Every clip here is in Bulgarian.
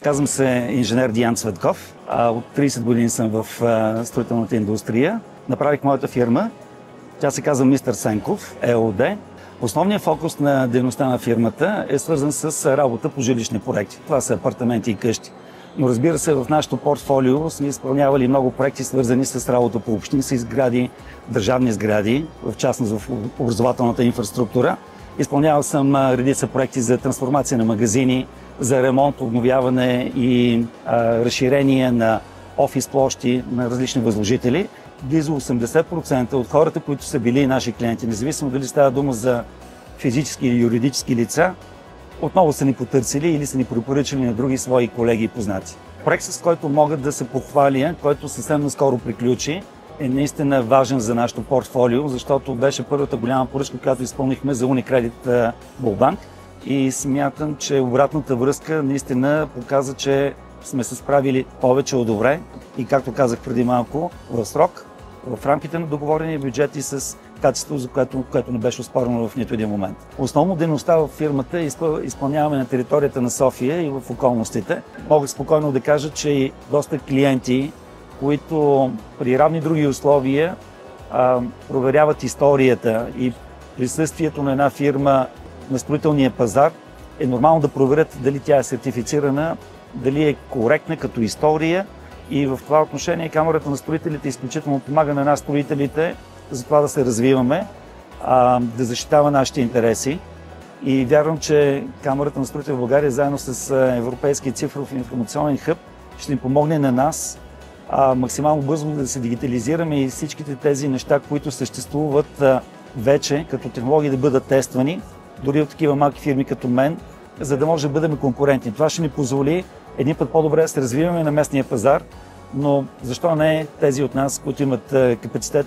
Казвам се инженер Диан Цветков. От 30 години съм в строителната индустрия. Направих моята фирма. Тя се казва Мистер Сенков ЕООД. Основният фокус на дейността на фирмата е свързан с работа по жилищни проекти. Това са апартаменти и къщи. Но разбира се, в нашото портфолио сме изпълнявали много проекти, свързани с работа по общински сгради, държавни сгради, в частност в образователната инфраструктура. Изпълнявал съм редица проекти за трансформация на магазини, за ремонт, обновяване и разширение на офис площи на различни възложители. Близо 80% от хората, които са били наши клиенти, независимо дали става дума за физически или юридически лица, отново са ни потърсили или са ни препоръчали на други свои колеги и познати. Проект, с който могат да се похваля, който съвсем наскоро приключи, е наистина важен за нашото портфолио, защото беше първата голяма поръчка, която изпълнихме за Unicredit Bulbank. И смятам, че обратната връзка наистина показа, че сме се справили повече от добре и, както казах преди малко, в срок, в рамките на договорения бюджет и с качество, за което не беше оспорено в нито един момент. Основно дейността в фирмата изпълняваме на територията на София и в околностите. Мога спокойно да кажа, че и доста клиенти, които при равни други условия проверяват историята и присъствието на една фирма на строителния пазар, е нормално да проверят дали тя е сертифицирана, дали е коректна като история, и в това отношение Камарата на строителите изключително помага на нас, строителите, за това да се развиваме, да защитава нашите интереси. И вярвам, че Камарата на строителите в България заедно с Европейския цифров информационен хъб ще ни помогне на нас максимално бързо да се дигитализираме и всичките тези неща, които съществуват вече като технологии, да бъдат тествани, дори от такива малки фирми като мен, за да може да бъдем конкурентни. Това ще ни позволи един път по-добре да се развиваме на местния пазар, но защо не тези от нас, които имат капацитет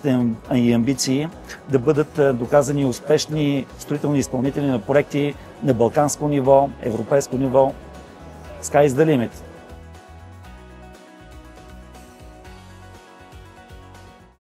и амбиции, да бъдат доказани успешни строителни изпълнители на проекти на балканско ниво, европейско ниво. Sky is the limit.